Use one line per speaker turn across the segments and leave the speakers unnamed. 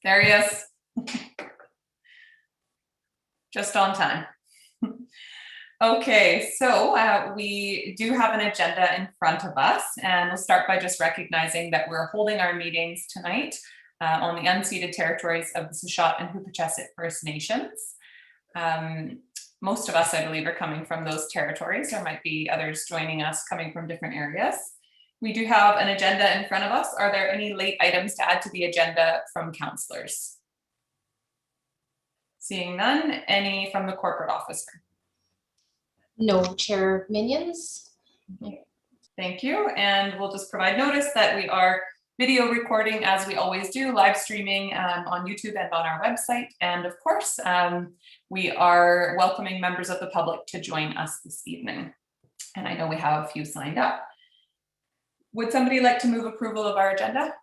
There he is. Just on time. Okay, so we do have an agenda in front of us, and we'll start by just recognizing that we're holding our meetings tonight on the unceded territories of the Shuswap and Huipachesset First Nations. Most of us, I believe, are coming from those territories. There might be others joining us coming from different areas. We do have an agenda in front of us. Are there any late items to add to the agenda from councillors? Seeing none, any from the corporate officer?
No, Chair Minions.
Thank you. And we'll just provide notice that we are video recording, as we always do, live streaming on YouTube and on our website. And of course, we are welcoming members of the public to join us this evening. And I know we have a few signed up. Would somebody like to move approval of our agenda?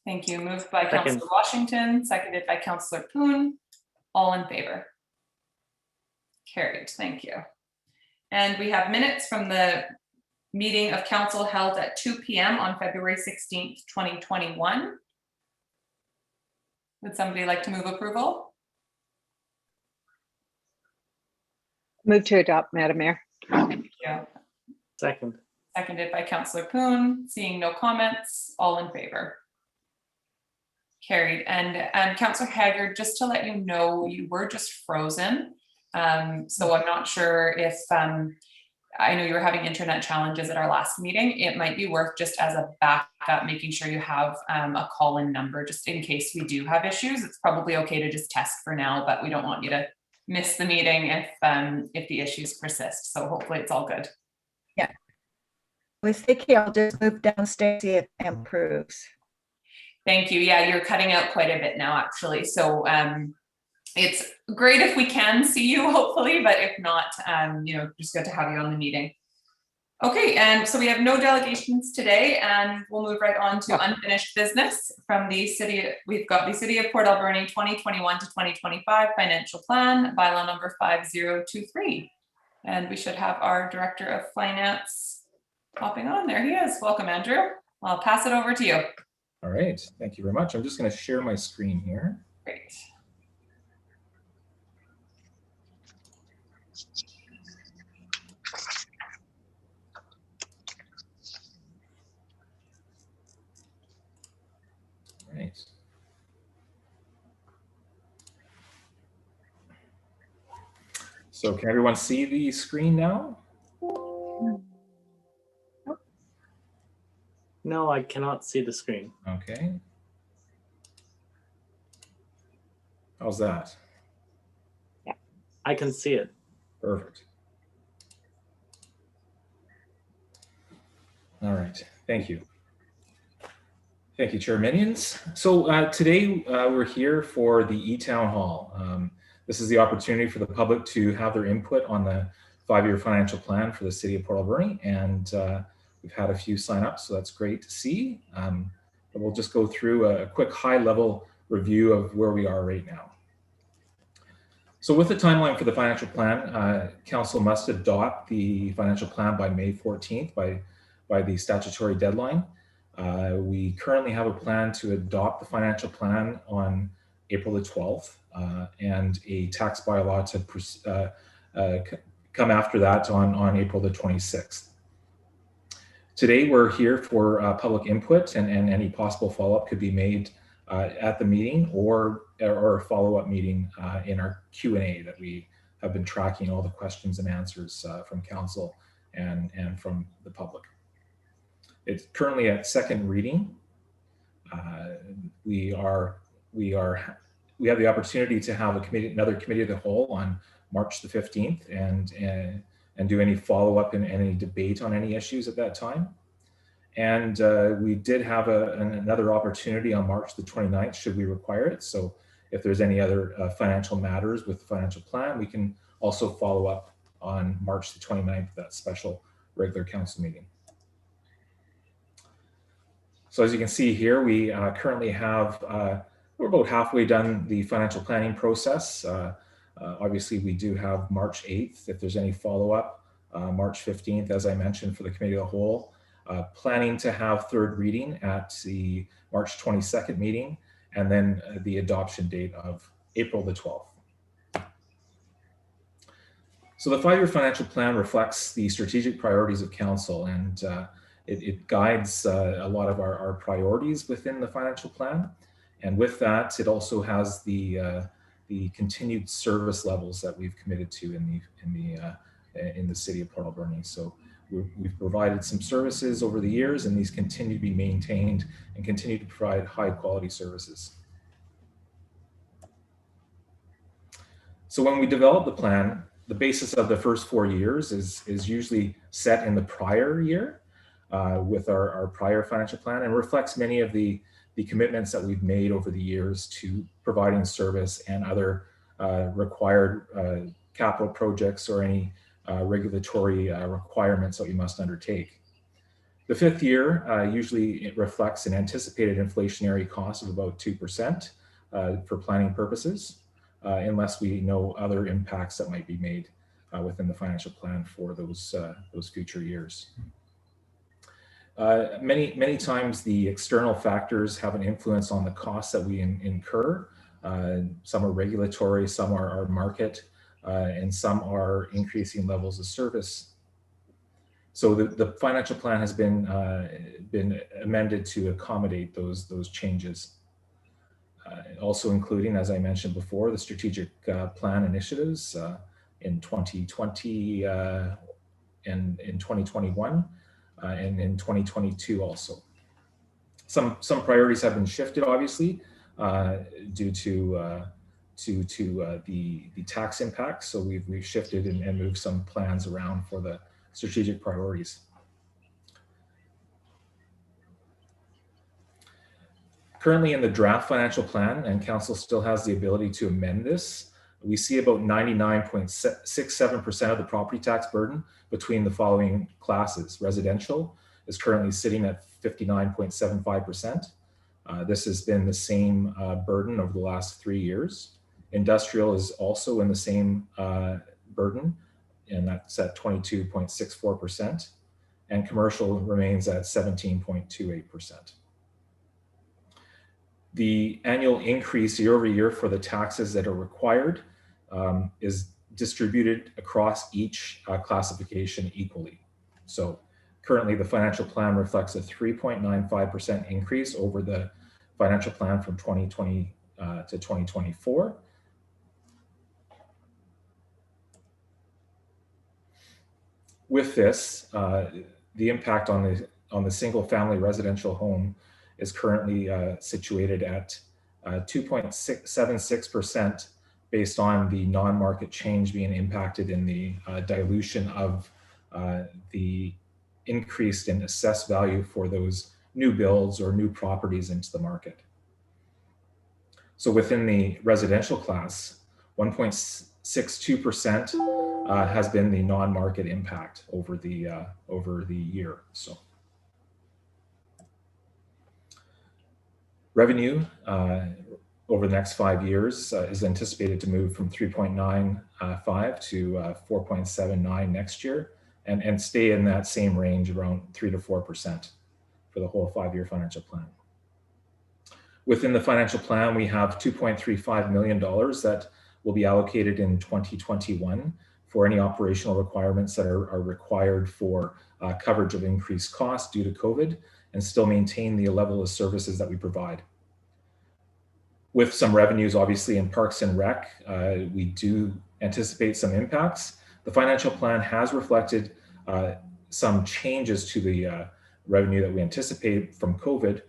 Thank you. Moved by Councillor Washington, seconded by Councillor Poon. All in favor? Carried. Thank you. And we have minutes from the meeting of council held at 2 p.m. on February 16th, 2021. Would somebody like to move approval?
Move to adopt, Madam Mayor.
Thank you.
Second.
Seconded by Councillor Poon. Seeing no comments, all in favor? Carried. And Councillor Haggard, just to let you know, you were just frozen. So I'm not sure if, I know you were having internet challenges at our last meeting. It might be worth, just as a backup, making sure you have a call-in number just in case we do have issues. It's probably okay to just test for now, but we don't want you to miss the meeting if the issues persist. So hopefully it's all good.
Yeah. With Vicky, I'll just move downstairs, see if it improves.
Thank you. Yeah, you're cutting out quite a bit now, actually. So it's great if we can see you, hopefully, but if not, just good to have you on the meeting. Okay, and so we have no delegations today, and we'll move right on to unfinished business from the city. We've got the City of Port Alberni 2021 to 2025 financial plan, bylaw number 5023. And we should have our Director of Finance popping on. There he is. Welcome, Andrew. I'll pass it over to you.
All right, thank you very much. I'm just going to share my screen here.
Great.
Right. So can everyone see the screen now?
No, I cannot see the screen.
Okay. How's that?
Yeah, I can see it.
Perfect. All right, thank you. Thank you, Chair Minions. So today we're here for the e-town hall. This is the opportunity for the public to have their input on the 5-year financial plan for the City of Port Alberni, and we've had a few sign up, so that's great to see. But we'll just go through a quick high-level review of where we are right now. So with the timeline for the financial plan, Council must adopt the financial plan by May 14th by the statutory deadline. We currently have a plan to adopt the financial plan on April the 12th and a tax bylaw to come after that on April the 26th. Today we're here for public input, and any possible follow-up could be made at the meeting or a follow-up meeting in our Q&A that we have been tracking all the questions and answers from Council and from the public. It's currently at second reading. We have the opportunity to have another committee of the whole on March the 15th and do any follow-up and any debate on any issues at that time. And we did have another opportunity on March the 29th, should we require it. So if there's any other financial matters with the financial plan, we can also follow up on March the 29th, that special regular council meeting. So as you can see here, we currently have, we're about halfway done the financial planning process. Obviously, we do have March 8th. If there's any follow-up, March 15th, as I mentioned, for the committee of the whole. planning to have third reading at the March 22nd meeting, and then the adoption date of April the 12th. So the 5-year financial plan reflects the strategic priorities of council, and it guides a lot of our priorities within the financial plan. And with that, it also has the continued service levels that we've committed to in the city of Port Alberni. So we've provided some services over the years, and these continue to be maintained and continue to provide high quality services. So when we develop the plan, the basis of the first 4 years is usually set in the prior year with our prior financial plan, and reflects many of the commitments that we've made over the years to providing service and other required capital projects or any regulatory requirements that we must undertake. The 5th year usually it reflects an anticipated inflationary cost of about 2% for planning purposes, unless we know other impacts that might be made within the financial plan for those future years. Many times the external factors have an influence on the costs that we incur. Some are regulatory, some are market, and some are increasing levels of service. So the financial plan has been amended to accommodate those changes. Also including, as I mentioned before, the strategic plan initiatives in 2020 and in 2021 and in 2022 also. Some priorities have been shifted, obviously, due to the tax impacts. So we've shifted and moved some plans around for the strategic priorities. Currently in the draft financial plan, and council still has the ability to amend this, we see about 99.67% of the property tax burden between the following classes. Residential is currently sitting at 59.75%. This has been the same burden over the last 3 years. Industrial is also in the same burden, and that's at 22.64%. And commercial remains at 17.28%. The annual increase year over year for the taxes that are required is distributed across each classification equally. So currently the financial plan reflects a 3.95% increase over the financial plan from 2020 to 2024. With this, the impact on the single family residential home is currently situated at 2.76% based on the non-market change being impacted in the dilution of the increased in assessed value for those new builds or new properties into the market. So within the residential class, 1.62% has been the non-market impact over the year. So revenue over the next 5 years is anticipated to move from 3.95 to 4.79 next year, and stay in that same range around 3 to 4% for the whole 5-year financial plan. Within the financial plan, we have $2.35 million that will be allocated in 2021 for any operational requirements that are required for coverage of increased costs due to COVID, and still maintain the level of services that we provide. With some revenues, obviously, in Parks and Rec, we do anticipate some impacts. The financial plan has reflected some changes to the revenue that we anticipate from COVID,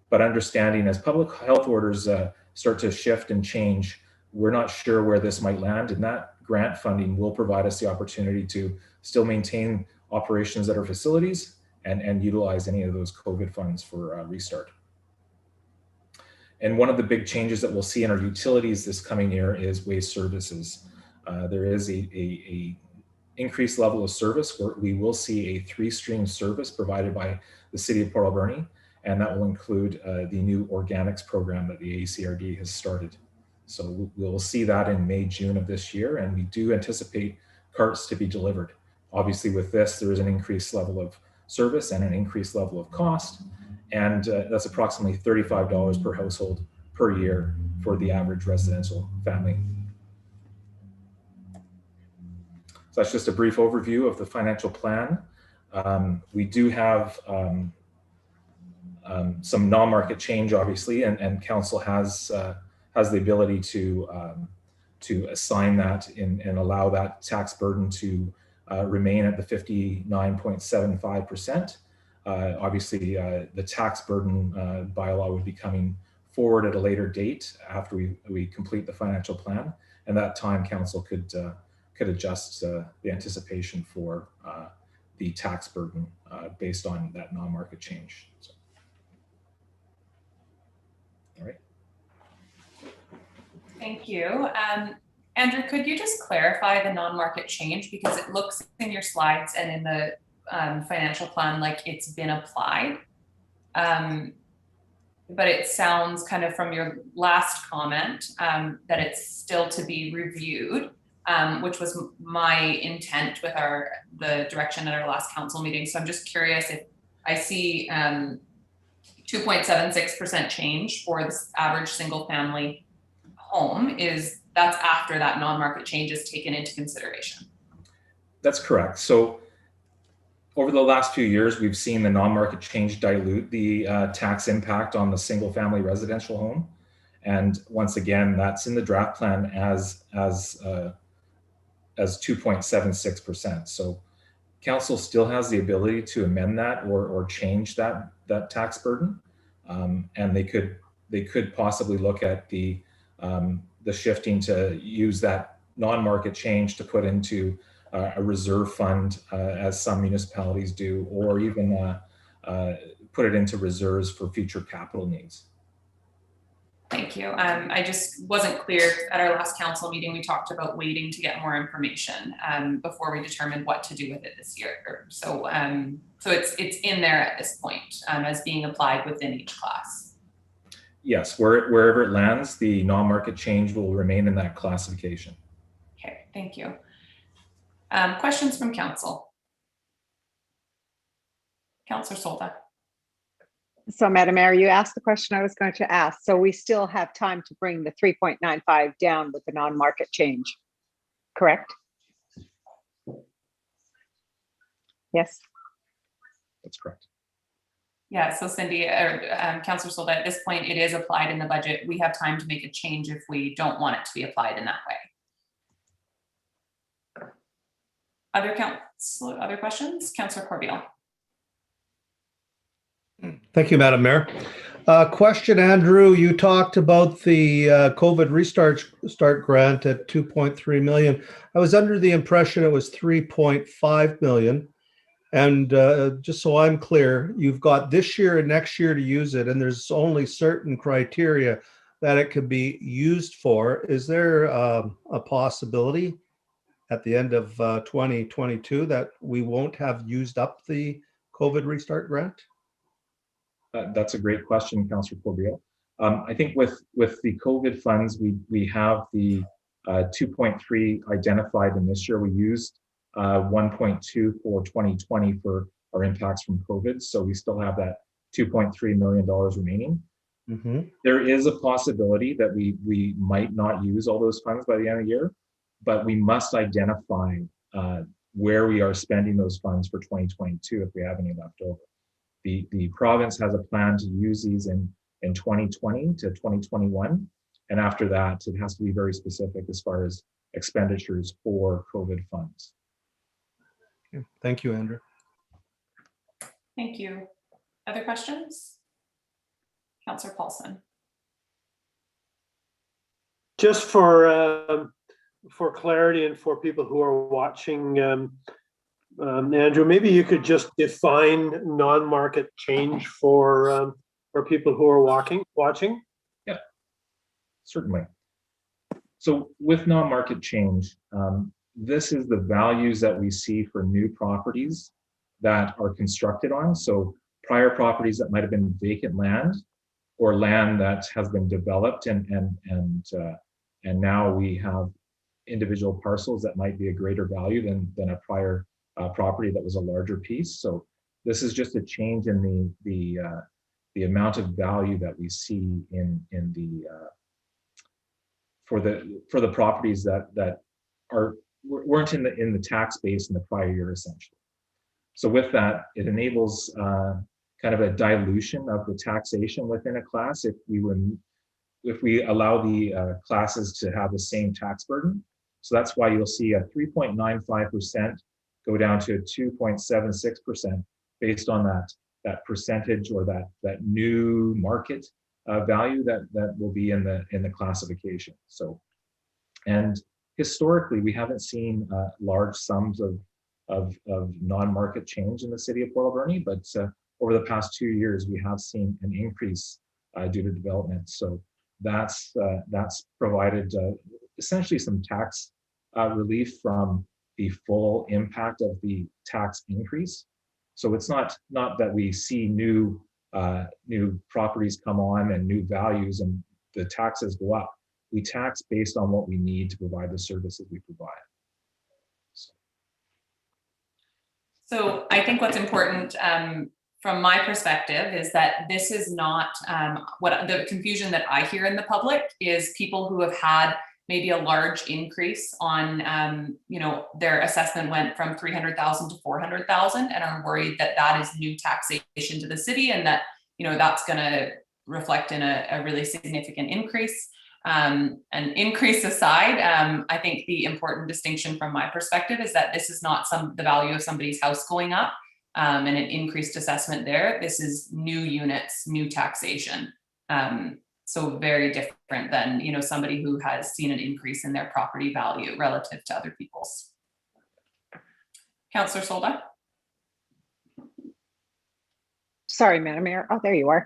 but understanding as public health orders start to shift and change, we're not sure where this might land, and that grant funding will provide us the opportunity to still maintain operations at our facilities and utilize any of those COVID funds for restart. And one of the big changes that we'll see in our utilities this coming year is waste services. There is a increased level of service where we will see a 3-stream service provided by the City of Port Alberni, and that will include the new organics program that the ACRD has started. So we'll see that in May, June of this year, and we do anticipate carts to be delivered. Obviously with this, there is an increased level service and an increased level of cost. And that's approximately $35 per household per year for the average residential family. So that's just a brief overview of the financial plan. We do have some non-market change, obviously, and council has the ability to assign that and allow that tax burden to remain at the 59.75%. Obviously, the tax burden bylaw would be coming forward at a later date after we complete the financial plan, and that time council could adjust the anticipation for the tax burden based on that non-market change. So. All right.
Thank you. Andrew, could you just clarify the non-market change, because it looks in your slides and in the financial plan like it's been applied, but it sounds kind of from your last comment that it's still to be reviewed, which was my intent with the direction at our last council meeting. So I'm just curious if I see 2.76% change for this average single family home, that's after that non-market change is taken into consideration.
That's correct. So over the last few years, we've seen the non-market change dilute the tax impact on the single family residential home. And once again, that's in the draft plan as 2.76%. So council still has the ability to amend that or change that tax burden. And they could possibly look at the shifting to use that non-market change to put into a reserve fund, as some municipalities do, or even put it into reserves for future capital needs.
Thank you. I just wasn't clear at our last council meeting. We talked about waiting to get more information before we determined what to do with it this year. So, so it's in there at this point as being applied within each class.
Yes, wherever it lands, the non-market change will remain in that classification.
Okay, thank you. Questions from council? Councillor Solda.
So Madam Mayor, you asked the question I was going to ask. So we still have time to bring the 3.95 down with the non-market change, correct? Yes.
That's correct.
Yeah, so Cindy, or Councillor Solda, at this point, it is applied in the budget. We have time to make a change if we don't want it to be applied in that way. Other questions? Councillor Corbeil.
Thank you, Madam Mayor. Question, Andrew, you talked about the COVID Restart grant at 2.3 million. I was under the impression it was 3.5 million. And just so I'm clear, you've got this year and next year to use it, and there's only certain criteria that it could be used for. Is there a possibility at the end of 2022 that we won't have used up the COVID Restart grant?
That's a great question, Councillor Corbeil. I think with the COVID funds, we have the 2.3 identified in this year. We used 1.2 for 2020 for our impacts from COVID. So we still have that $2.3 million remaining. Mm-hmm. There is a possibility that we might not use all those funds by the end of the year, but we must identify where we are spending those funds for 2022 if we have any left over. The province has a plan to use these in 2020 to 2021. And after that, it has to be very specific as far as expenditures for COVID funds.
Okay. Thank you, Andrew.
Thank you. Other questions? Councillor Paulson.
Just for clarity and for people who are watching, Andrew, maybe you could just define non-market change for people who are watching.
Yeah, certainly. So with non-market change, this is the values that we see for new properties that are constructed on. So prior properties that might have been vacant land or land that has been developed and now we have individual parcels that might be a greater value than a prior property that was a larger piece. So this is just a change in the amount of value that we see in the for the properties that weren't in the tax base in the prior year, essentially. So with that, it enables kind of a dilution of the taxation within a class if we allow the classes to have the same tax burden. So that's why you'll see a 3.95% go down to a 2.76% based on that percentage or that new market value that will be in the classification. So, and historically, we haven't seen large sums of non-market change in the city of Port Alberni, but over the past 2 years, we have seen an increase due to development. So that's provided essentially some tax relief from the full impact of the tax increase. So it's not that we see new properties come on and new values and the taxes go up. We tax based on what we need to provide the services we provide.
So I think what's important from my perspective is that this is not what the confusion that I hear in the public is people who have had maybe a large increase on, their assessment went from 300,000 to 400,000 and are worried that that is new taxation to the city and that, that's going to reflect in a really significant increase. An increase aside, I think the important distinction from my perspective is that this is not the value of somebody's house going up and an increased assessment there. This is new units, new taxation. So very different than, somebody who has seen an increase in their property value relative to other people's. Councillor Solda.
Sorry, Madam Mayor. Oh, there you are.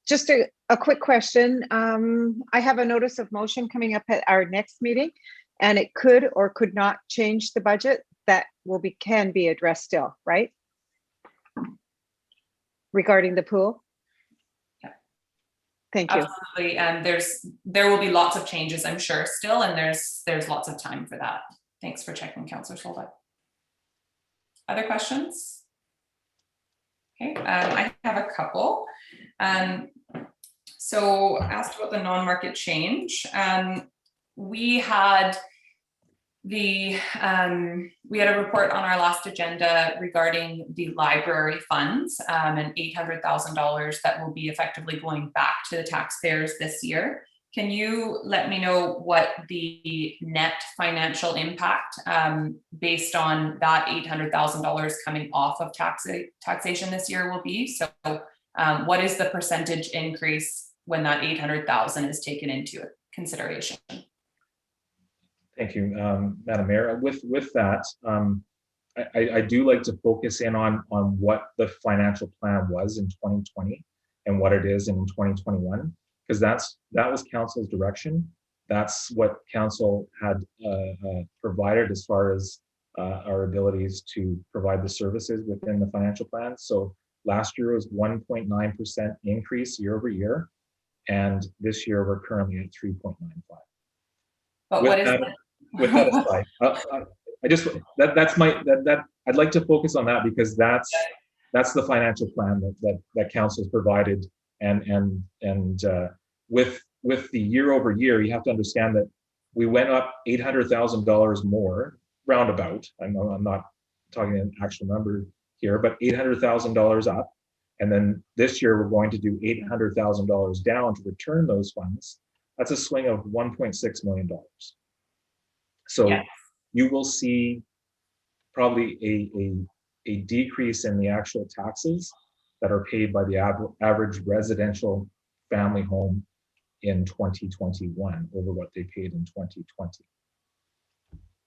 Just a quick question. I have a notice of motion coming up at our next meeting, and it could or could not change the budget. That can be addressed still, right? Regarding the pool.
Yeah.
Thank you.
Absolutely, and there will be lots of changes, I'm sure, still, and there's lots of time for that. Thanks for checking, Councillor Solda. Other questions? Okay, I have a couple. So asked about the non-market change. We had a report on our last agenda regarding the library funds and $800,000 that will be effectively going back to the taxpayers this year. Can you let me know what the net financial impact based on that $800,000 coming off of taxation this year will be? So what is the percentage increase when that 800,000 is taken into consideration?
Thank you, Madam Mayor. With that, I do like to focus in on what the financial plan was in 2020 and what it is in 2021, because that was council's direction. That's what council had provided as far as our abilities to provide the services within the financial plan. So last year was 1.9% increase year over year, and this year we're currently at 3.95.
But what is that?
With that aside, I'd like to focus on that because that's the financial plan that council's provided, and with the year over year, you have to understand that we went up $800,000 more roundabout. I'm not talking an actual number here, but $800,000 up, and then this year we're going to do $800,000 down to return those funds. That's a swing of $1.6 million. So yeah, you will see probably a decrease in the actual taxes that are paid by the average residential family home in 2021 over what they paid in 2020.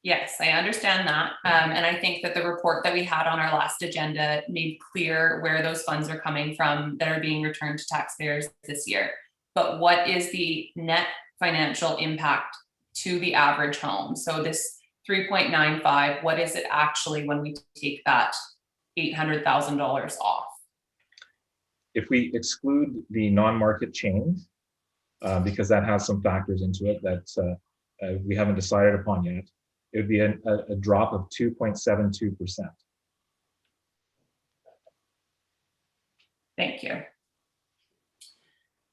Yes, I understand that. And I think that the report that we had on our last agenda made clear where those funds are coming from that are being returned to taxpayers this year. But what is the net financial impact to the average home? So this 3.95, what is it actually when we take that $800,000 off?
If we exclude the non-market change, because that has some factors into it that we haven't decided upon yet, it would be a drop of 2.72%.
Thank you.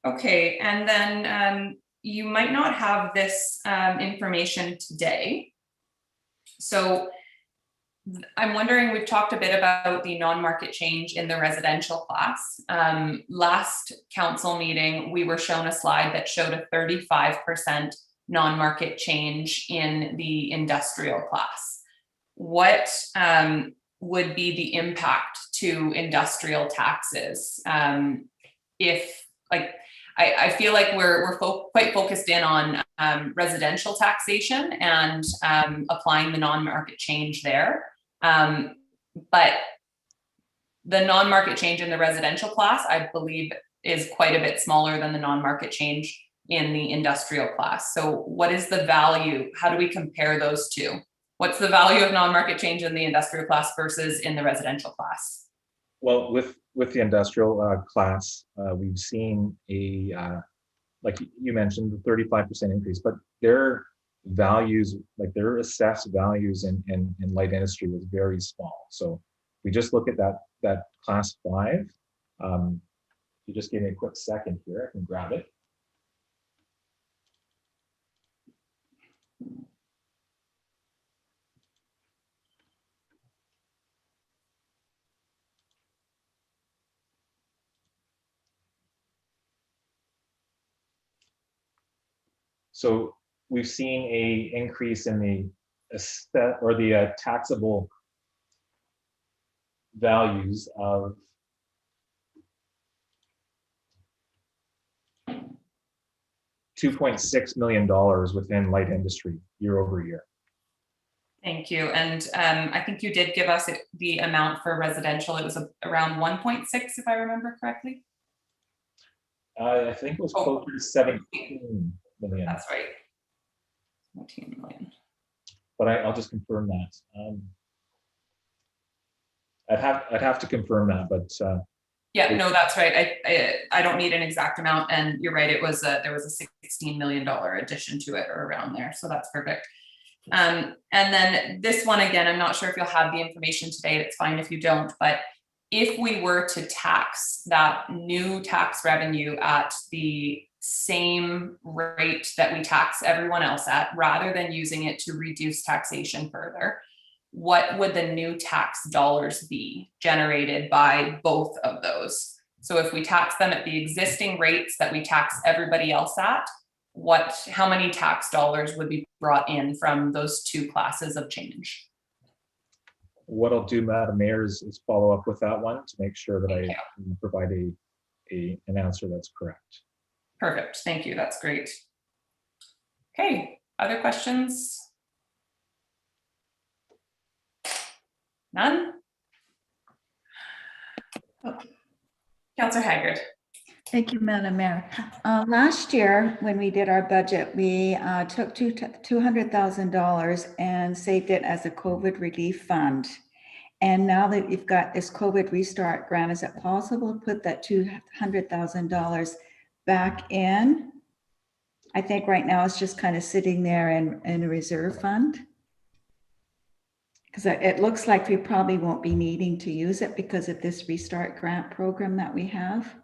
Okay, and then you might not have this information today. So I'm wondering, we've talked a bit about the non-market change in the residential class. Last council meeting, we were shown a slide that showed a 35% non-market change in the industrial class. What would be the impact to industrial taxes if, like, I feel like we're quite focused in on residential taxation and applying the non-market change there. But the non-market change in the residential class, I believe, is quite a bit smaller than the non-market change in the industrial class. So what is the value? How do we compare those two? What's the value of non-market change in the industrial class versus in the residential class?
Well, with the industrial class, we've seen a, like you mentioned, the 35% increase, but their values, like their assessed values in light industry was very small. So we just look at that class 5. You just give me a quick second here, I can grab it. So we've seen a increase in the taxable values of $2.6 million within light industry year over year.
Thank you. And I think you did give us the amount for residential. It was around 1.6, if I remember correctly.
I think it was closer to 17 million.
That's right. 17 million.
But I'll just confirm that. I'd have to confirm that, but
yeah, no, that's right. I don't need an exact amount, and you're right. It was there was a $16 million addition to it, or around there. So that's perfect. And then this one again, I'm not sure if you'll have the information today. It's fine if you don't. But if we were to tax that new tax revenue at the same rate that we tax everyone else at, rather than using it to reduce taxation further, what would the new tax dollars be generated by both of those? So if we tax them at the existing rates that we tax everybody else at, how many tax dollars would be brought in from those two classes of change?
What I'll do, Madam Mayor, is follow up with that one to make sure that I can provide an answer that's correct.
Perfect. Thank you. That's great. Okay. Other questions? None? Oh. Councillor Haggard.
Thank you, Madam Mayor. Last year, when we did our budget, we took $200,000 and saved it as a COVID relief fund. And now that you've got this COVID restart grant, is it possible to put that $200,000 back in? I think right now it's just kind of sitting there in a reserve fund. Because it looks like we probably won't be needing to use it because of this restart grant program that we have.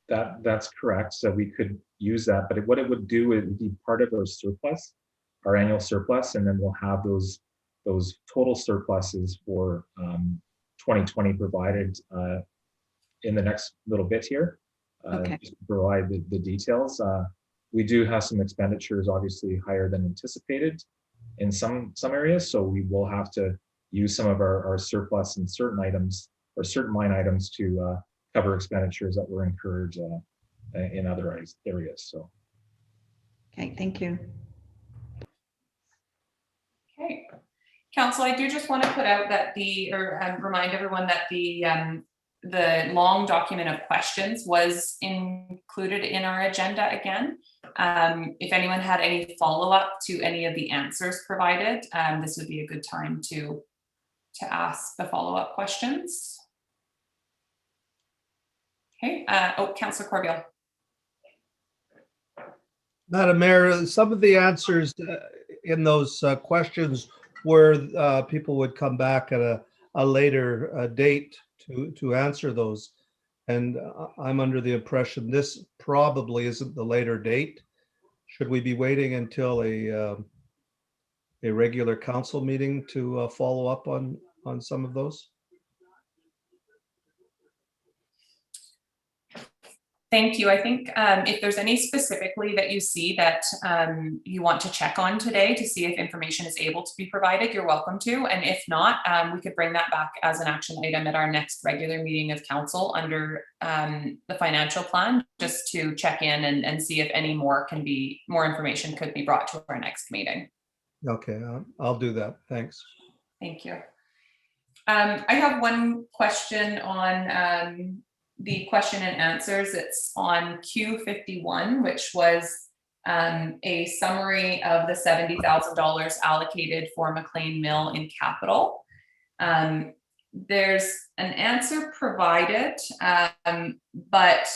That's correct. So we could use that, but what it would do, it would be part of our surplus, our annual surplus, and then we'll have those total surpluses for 2020 provided in the next little bit here.
Okay.
Just to provide the details. We do have some expenditures, obviously higher than anticipated in some areas, so we will have to use some of our surplus in certain items or certain line items to cover expenditures that were incurred in other areas. So.
Okay, thank you.
Okay. Council, I do just want to put out that remind everyone that the long document of questions was included in our agenda again. If anyone had any follow-up to any of the answers provided, this would be a good time to ask the follow-up questions. Okay, Councillor Corbeil.
Madam Mayor, some of the answers in those questions where people would come back at a later date to answer those. And I'm under the impression this probably isn't the later date. Should we be waiting until a regular council meeting to follow up on some of those?
Thank you. I think if there's any specifically that you see that you want to check on today to see if information is able to be provided, you're welcome to. And if not, we could bring that back as an action item at our next regular meeting of council under the financial plan, just to check in and see if any more information could be brought to our next meeting.
Okay, I'll do that. Thanks.
Thank you. I have one question on the question and answers. It's on Q51, which was a summary of the $70,000 allocated for McLean Mill in capital. There's an answer provided, but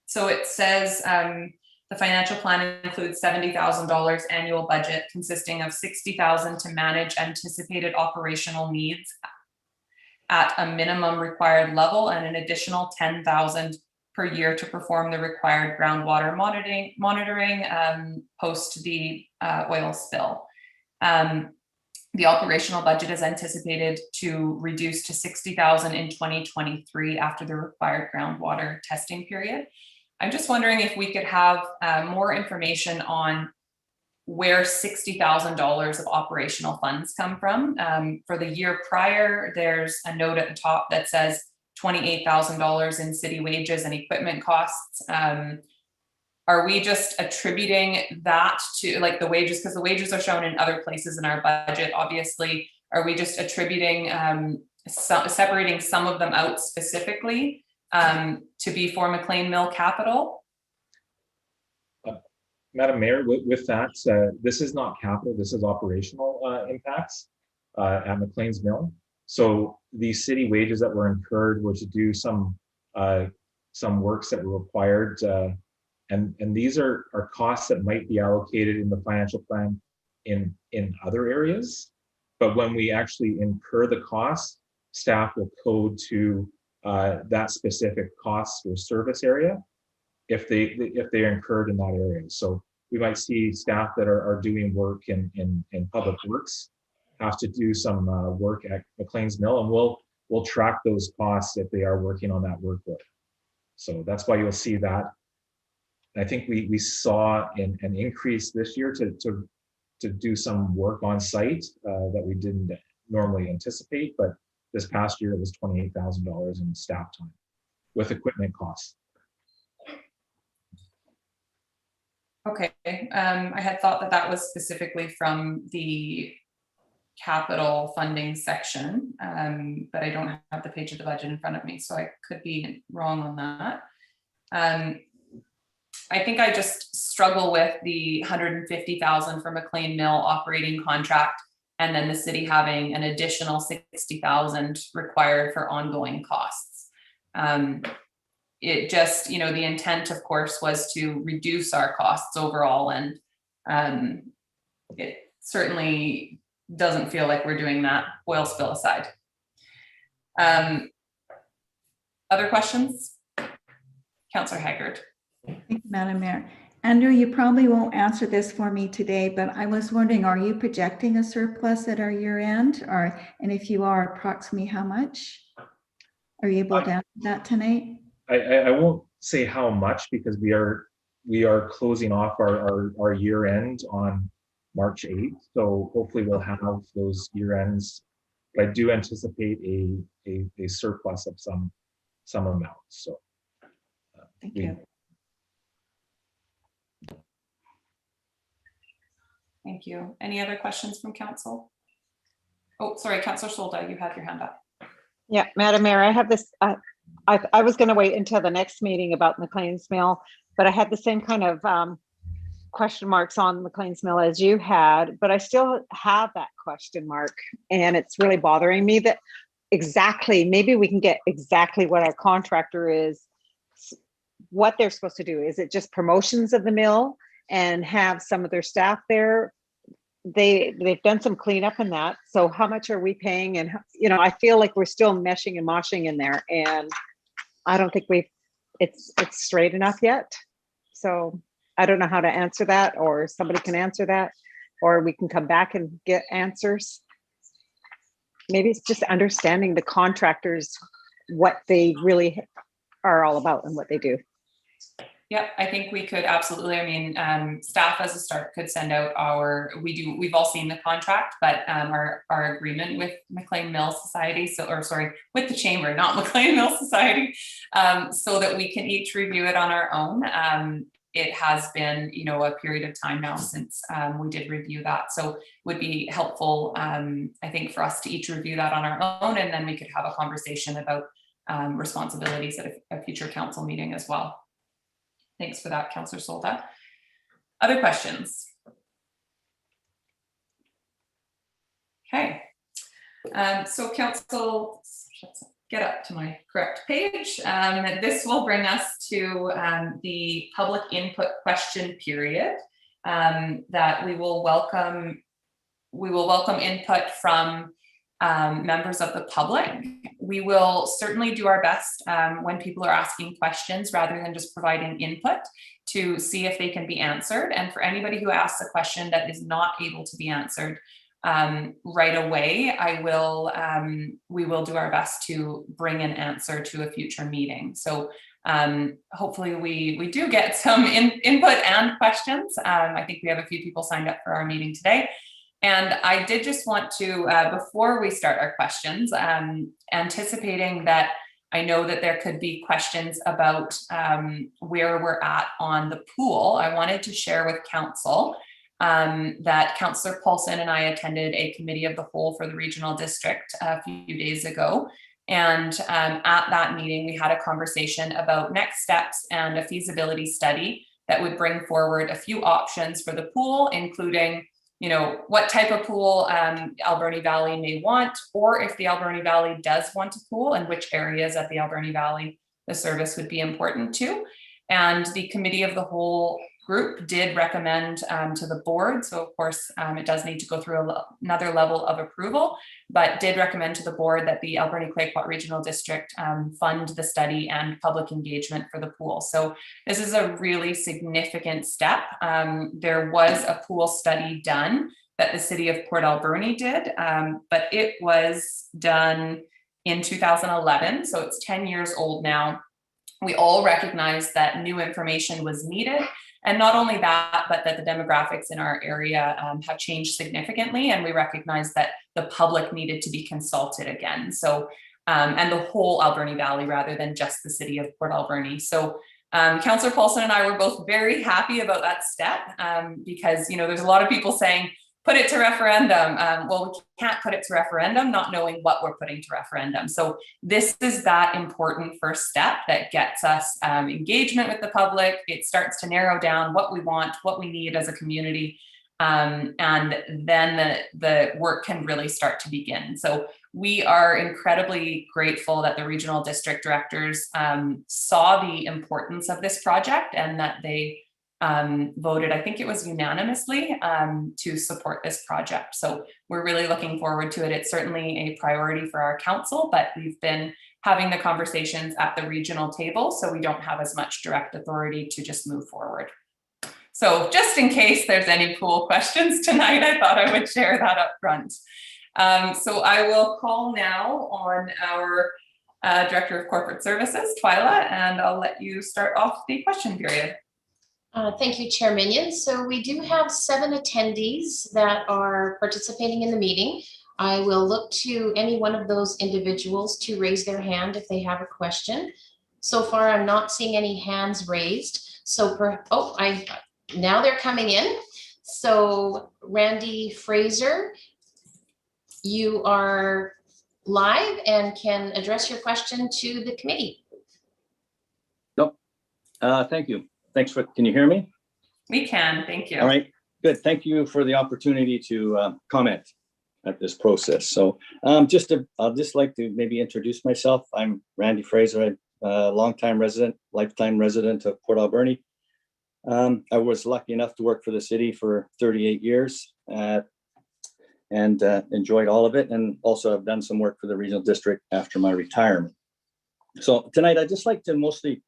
so it says the financial plan includes $70,000 annual budget consisting of $60,000 to manage anticipated operational needs at a minimum required level and an additional $10,000 per year to perform the required groundwater monitoring post the oil spill. The operational budget is anticipated to reduce to $60,000 in 2023 after the required groundwater testing period. I'm just wondering if we could have more information on where $60,000 of operational funds come from. For the year prior, there's a note at the top that says $28,000 in city wages and equipment costs. Are we just attributing that to like the wages, because the wages are shown in other places in our budget, obviously. Are we just attributing, separating some of them out specifically to be for McLean Mill capital?
Madam Mayor, with that, this is not capital, this is operational impacts at McLean's Mill. So the city wages that were incurred were to do some works that were required, and these are costs that might be allocated in the financial plan in other areas. But when we actually incur the costs, staff will code to that specific cost or service area if they're incurred in that area. So we might see staff that are doing work in public works have to do some work at McLean's Mill, and we'll track those costs if they are working on that workload. So that's why you'll see that. I think we saw an increase this year to do some work on site that we didn't normally anticipate, but this past year it was $28,000 in staff time with equipment costs.
Okay, I had thought that was specifically from the capital funding section, but I don't have the page of the budget in front of me, so I could be wrong on that. I think I just struggle with the $150,000 for McLean Mill operating contract, and then the city having an additional $60,000 required for ongoing costs. It just, the intent, of course, was to reduce our costs overall, and it certainly doesn't feel like we're doing that, oil spill aside. Other questions? Councillor Haggard.
Thank you, Madam Mayor. Andrew, you probably won't answer this for me today, but I was wondering, are you projecting a surplus at our year end? And if you are, approximately how much? Are you able to answer that tonight?
I won't say how much, because we are closing off our year end on March 8th. So hopefully we'll have those year ends. But I do anticipate a surplus of some amount. So
thank you.
Thank you. Any other questions from council? Oh, sorry, Councillor Solda, you had your hand up.
Yeah, Madam Mayor, I have this, I was going to wait until the next meeting about McLean's Mill, but I had the same kind of question marks on McLean's Mill as you had, but I still have that question mark, and it's really bothering me that exactly, maybe we can get exactly what our contractor is, what they're supposed to do. Is it just promotions of the mill and have some of their staff there they've done some cleanup in that. So how much are we paying? And, you know, I feel like we're still meshing and moshing in there, and I don't think it's straight enough yet. So I don't know how to answer that, or somebody can answer that, or we can come back and get answers. Maybe it's just understanding the contractors, what they really are all about and what they do.
Yep, I think we could absolutely. I mean, staff as a start could send out we've all seen the contract, but our agreement with McLean Mill Society, with the chamber, not McLean Mill Society, so that we can each review it on our own. It has been, you know, a period of time now since we did review that. So it would be helpful, I think, for us to each review that on our own, and then we could have a conversation about responsibilities at a future council meeting as well. Thanks for that, Councillor Solda. Other questions? Okay. So council, get up to my correct page. This will bring us to the public input question period that we will welcome input from members of the public. We will certainly do our best when people are asking questions, rather than just providing input, to see if they can be answered. And for anybody who asks a question that is not able to be answered right away, we will do our best to bring an answer to a future meeting. So hopefully we do get some input and questions. I think we have a few people signed up for our meeting today. And I did just want to, before we start our questions, anticipating that I know that there could be questions about where we're at on the pool, I wanted to share with council that Councillor Paulson and I attended a committee of the whole for the regional district a few days ago. And at that meeting, we had a conversation about next steps and a feasibility study that would bring forward a few options for the pool, including, you know, what type of pool Alberni Valley may want, or if the Alberni Valley does want a pool, and which areas at the Alberni Valley the service would be important to. And the committee of the whole group did recommend to the board, so of course it does need to go through another level of approval, but did recommend to the board that the Alberni Clayoquot Regional District fund the study and public engagement for the pool. So this is a really significant step. There was a pool study done that the city of Port Alberni did, but it was done in 2011, so it's 10 years old now. We all recognize that new information was needed. And not only that, but that the demographics in our area have changed significantly. And we recognize that the public needed to be consulted again. So, and the whole Alberni Valley rather than just the city of Port Alberni. So Councillor Paulson and I were both very happy about that step because, you know, there's a lot of people saying, put it to referendum. Well, we can't put it to referendum, not knowing what we're putting to referendum. So this is that important first step that gets us engagement with the public. It starts to narrow down what we want, what we need as a community. And then the work can really start to begin. So we are incredibly grateful that the regional district directors saw the importance of this project and that they voted, I think it was unanimously, to support this project. So we're really looking forward to it. It's certainly a priority for our council, but we've been having the conversations at the regional table, so we don't have as much direct authority to just move forward. So just in case there's any pool questions tonight, I thought I would share that up front. So I will call now on our Director of Corporate Services, Twyla, and I'll let you start off the question period.
Thank you, Chair Minion. So we do have 7 attendees that are participating in the meeting. I will look to any one of those individuals to raise their hand if they have a question. So far, I'm not seeing any hands raised. So, now they're coming in. So Randy Fraser, you are live and can address your question to the committee.
Nope. Thank you. Thanks can you hear me?
We can, thank you.
All right, good. Thank you for the opportunity to comment at this process. So I'll just like to maybe introduce myself. I'm Randy Fraser, a longtime resident, lifetime resident of Port Alberni. I was lucky enough to work for the city for 38 years at and enjoyed all of it. And also have done some work for the regional district after my retirement. So tonight, I'd just like to mostly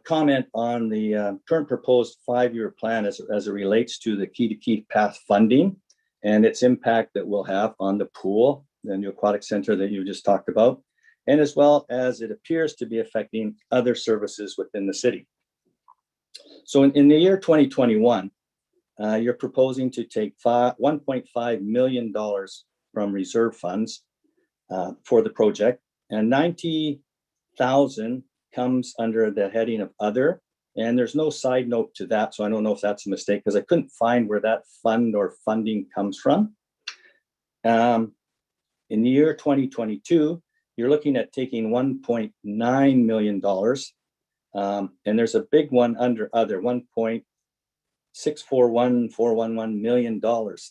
comment on the current proposed 5-year plan as it relates to the key-to-key path funding and its impact that will have on the pool, the new aquatic center that you just talked about, and as well as it appears to be affecting other services within the city. So in the year 2021, you're proposing to take $1.5 million from reserve funds for the project, and 90,000 comes under the heading of other, and there's no side note to that, so I don't know if that's a mistake because I couldn't find where that fund or funding comes from. In the year 2022, you're looking at taking $1.9 million, and there's a big one under other, $1.641411 million.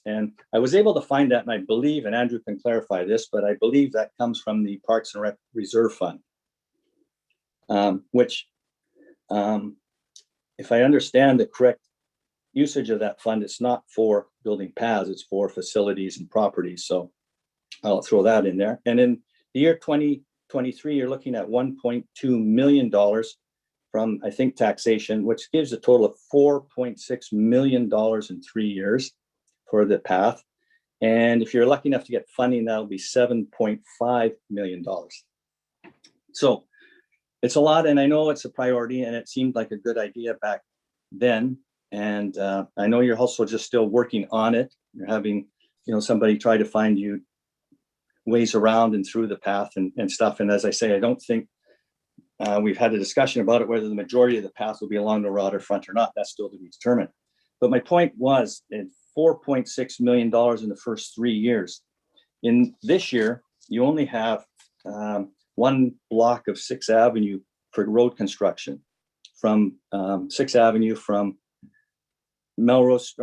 And I was able to find that, and I believe, and Andrew can clarify this, but I believe that comes from the Parks and Rec Reserve Fund. Which, if I understand the correct usage of that fund, it's not for building paths, it's for facilities and properties. So I'll throw that in there. And in the year 2023, you're looking at $1.2 million from, I think, taxation, which gives a total of $4.6 million in 3 years for the path. And if you're lucky enough to get funding, that'll be $7.5 million. So it's a lot, and I know it's a priority, and it seemed like a good idea back then. And I know you're also just still working on it. You're having, somebody try to find you ways around and through the path and stuff. And as I say, I don't think we've had a discussion about it, whether the majority of the path will be along the waterfront or not. That's still to be determined. But my point was, at $4.6 million in the first 3 years. In this year, you only have one block of 6th Avenue for road construction from 6th Avenue from Melrose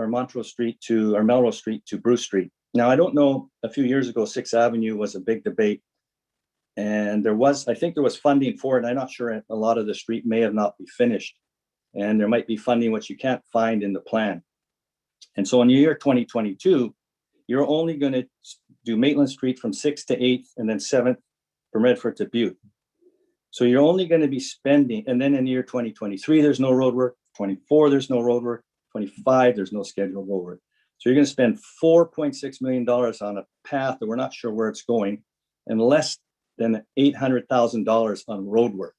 Street to Bruce Street. Now, I don't know, a few years ago, 6th Avenue was a big debate, and I think there was funding for it, and I'm not sure a lot of the street may have not been finished, and there might be funding which you can't find in the plan. And so in the year 2022, you're only going to do Maitland Street from 6th to 8th, and then 7th from Redford to Butte. So you're only going to be spending, and then in the year 2023, there's no road work, 24, there's no road work, 25, there's no scheduled road work. So you're going to spend $4.6 million on a path that we're not sure where it's going, and less than $800,000 on road work.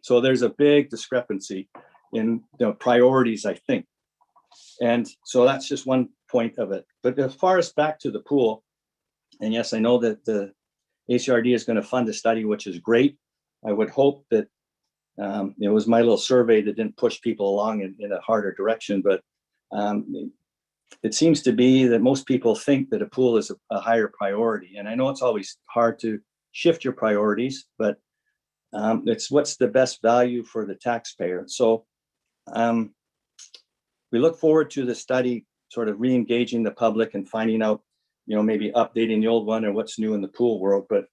So there's a big discrepancy in the priorities, I think. And so that's just one point of it. But as far as back to the pool, and yes, I know that the ACRD is going to fund a study, which is great. I would hope that it was my little survey that didn't push people along in a harder direction, but it seems to be that most people think that a pool is a higher priority. And I know it's always hard to shift your priorities, but it's what's the best value for the taxpayer. So we look forward to the study sort of re-engaging the public and finding out, maybe updating the old one or what's new in the pool world. But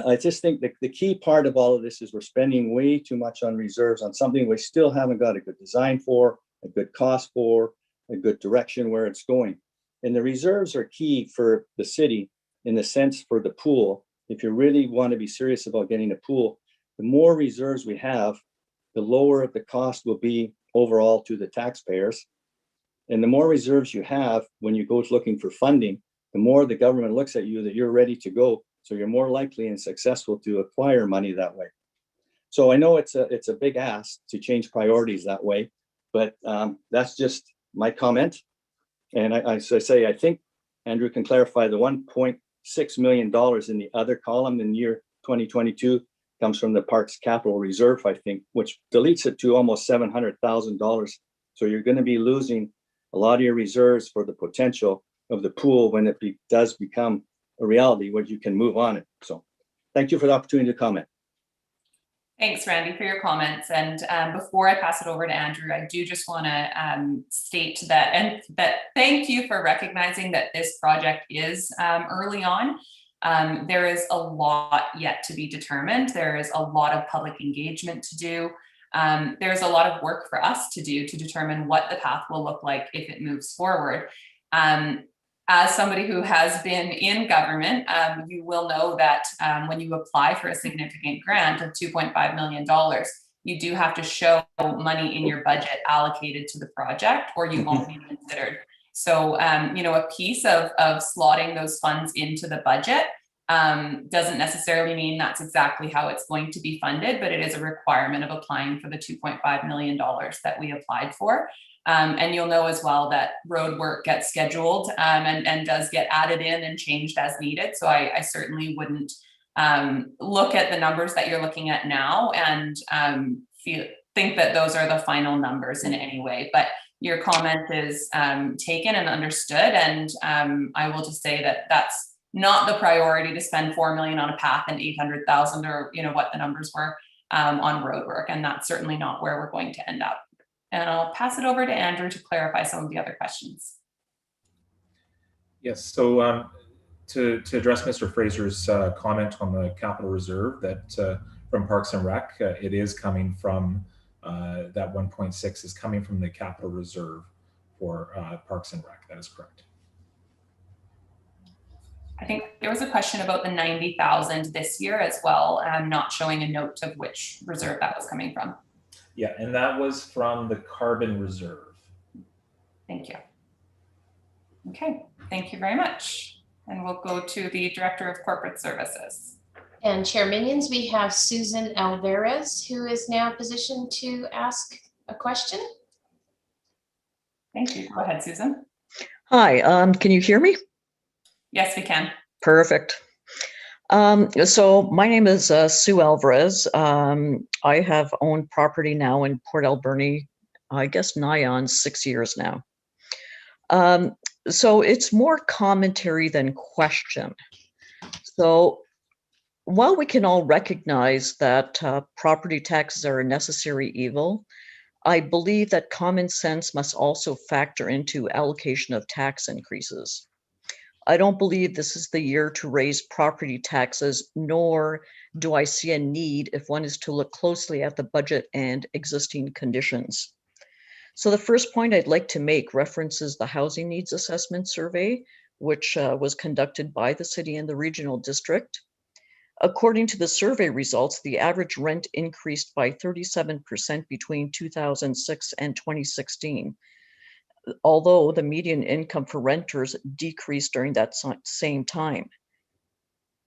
I just think that the key part of all of this is we're spending way too much on reserves on something we still haven't got a good design for, a good cost for, a good direction where it's going. And the reserves are key for the city in the sense for the pool. If you really want to be serious about getting a pool, the more reserves we have, the lower the cost will be overall to the taxpayers. And the more reserves you have when you go looking for funding, the more the government looks at you that you're ready to go. So you're more likely and successful to acquire money that way. So I know it's a big ask to change priorities that way, but that's just my comment. And I say, I think Andrew can clarify the $1.6 million in the other column in year 2022 comes from the Parks Capital Reserve, I think, which deletes it to almost $700,000. So you're going to be losing a lot of your reserves for the potential of the pool when it does become a reality where you can move on it. So thank you for the opportunity to comment.
Thanks, Randy, for your comments. And before I pass it over to Andrew, I do just want to state that thank you for recognizing that this project is early on. There is a lot yet to be determined. There is a lot of public engagement to do. There's a lot of work for us to do to determine what the path will look like if it moves forward. as somebody who has been in government, you will know that when you apply for a significant grant of $2.5 million, you do have to show money in your budget allocated to the project, or you won't be considered. So, a piece of slotting those funds into the budget doesn't necessarily mean that's exactly how it's going to be funded, but it is a requirement of applying for the $2.5 million that we applied for. And you'll know as well that road work gets scheduled and does get added in and changed as needed. So I certainly wouldn't look at the numbers that you're looking at now and think that those are the final numbers in any way. But your comment is taken and understood. And I will just say that that's not the priority to spend 4 million on a path and 800,000 or what the numbers were on road work. And that's certainly not where we're going to end up. And I'll pass it over to Andrew to clarify some of the other questions.
Yes, so to address Mr. Fraser's comment on the capital reserve that from Parks and Rec, it is coming from that 1.6 is coming from the capital reserve for Parks and Rec. That is correct.
I think there was a question about the 90,000 this year as well, not showing a note of which reserve that was coming from.
Yeah, and that was from the carbon reserve.
Thank you. Okay, thank you very much. And we'll go to the Director of Corporate Services.
And Chair Minions, we have Susan Alvarez, who is now positioned to ask a question.
Thank you. Go ahead, Susan.
Hi, can you hear me?
Yes, we can.
Perfect. So my name is Sue Alvarez. I have owned property now in Port Alberni, I guess nigh on 6 years now. So it's more commentary than question. So while we can all recognize that property taxes are a necessary evil, I believe that common sense must also factor into allocation of tax increases. I don't believe this is the year to raise property taxes, nor do I see a need if one is to look closely at the budget and existing conditions. So the first point I'd like to make references the Housing Needs Assessment Survey, which was conducted by the city and the regional district. According to the survey results, the average rent increased by 37% between 2006 and 2016. Although the median income for renters decreased during that same time.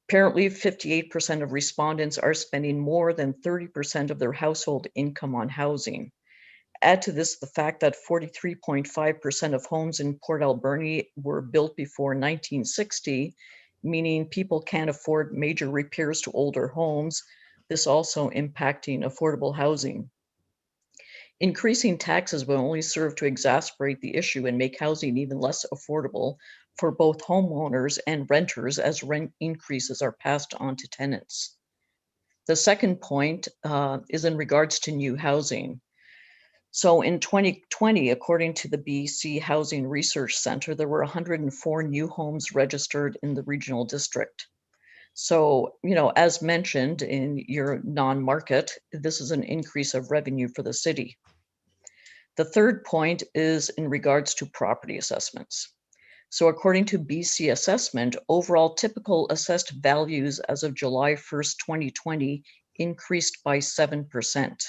Apparently, 58% of respondents are spending more than 30% of their household income on housing. Add to this the fact that 43.5% of homes in Port Alberni were built before 1960, meaning people can't afford major repairs to older homes, this also impacting affordable housing. Increasing taxes will only serve to exacerbate the issue and make housing even less affordable for both homeowners and renters as rent increases are passed on to tenants. The second point is in regards to new housing. So in 2020, according to the BC Housing Research Center, there were 104 new homes registered in the regional district. So, as mentioned in your non-market, this is an increase of revenue for the city. The third point is in regards to property assessments. So according to BC Assessment, overall typical assessed values as of July 1st, 2020 increased by 7%.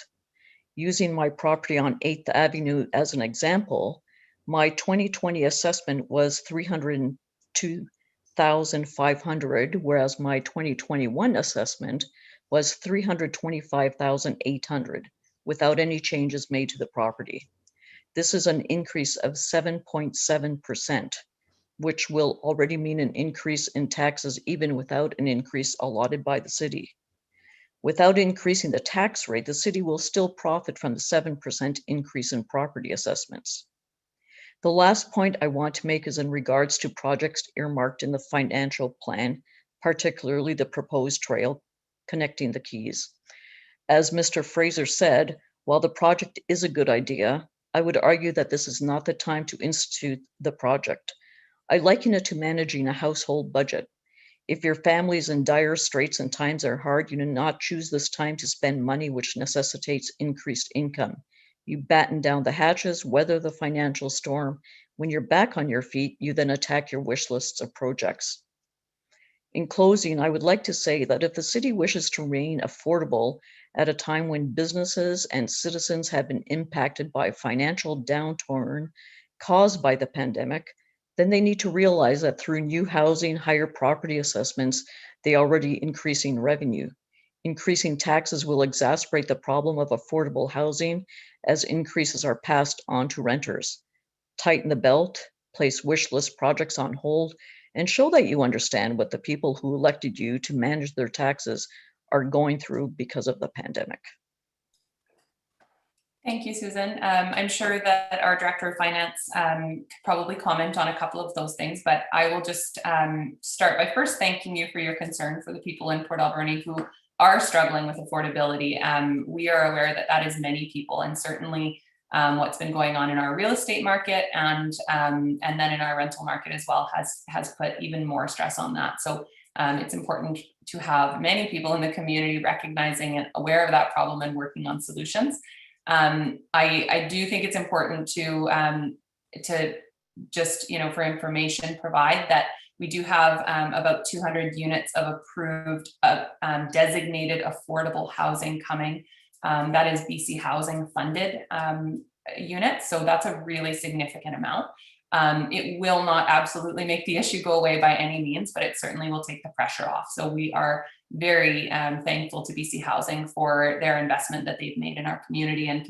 Using my property on 8th Avenue as an example, my 2020 assessment was $302,500, whereas my 2021 assessment was $325,800 without any changes made to the property. This is an increase of 7.7%, which will already mean an increase in taxes even without an increase allotted by the city. Without increasing the tax rate, the city will still profit from the 7% increase in property assessments. The last point I want to make is in regards to projects earmarked in the financial plan, particularly the proposed trail connecting the quays. As Mr. Fraser said, while the project is a good idea, I would argue that this is not the time to institute the project. I liken it to managing a household budget. If your family is in dire straits and times are hard, you do not choose this time to spend money which necessitates increased income. You batten down the hatches, weather the financial storm. When you're back on your feet, you then attack your wish lists of projects. In closing, I would like to say that if the city wishes to remain affordable at a time when businesses and citizens have been impacted by financial downturn caused by the pandemic, then they need to realize that through new housing, higher property assessments, they already increasing revenue. Increasing taxes will exacerbate the problem of affordable housing as increases are passed on to renters. Tighten the belt, place wish list projects on hold, and show that you understand what the people who elected you to manage their taxes are going through because of the pandemic.
Thank you, Susan. I'm sure that our Director of Finance could probably comment on a couple of those things, but I will just start by first thanking you for your concern for the people in Port Alberni who are struggling with affordability. We are aware that that is many people, and certainly what's been going on in our real estate market and then in our rental market as well has put even more stress on that. So it's important to have many people in the community recognizing and aware of that problem and working on solutions. I do think it's important to just, for information, provide that we do have about 200 units of approved designated affordable housing coming. That is BC Housing funded units. So that's a really significant amount. It will not absolutely make the issue go away by any means, but it certainly will take the pressure off. So we are very thankful to BC Housing for their investment that they've made in our community and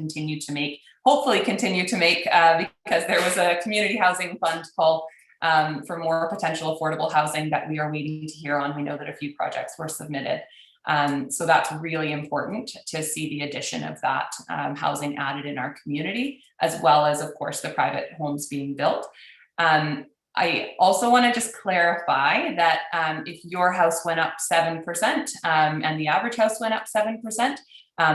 hopefully continue to make, because there was a community housing fund call for more potential affordable housing that we are waiting to hear on. We know that a few projects were submitted. So that's really important to see the addition of that housing added in our community, as well as, of course, the private homes being built. I also want to just clarify that if your house went up 7% and the average house went up 7%,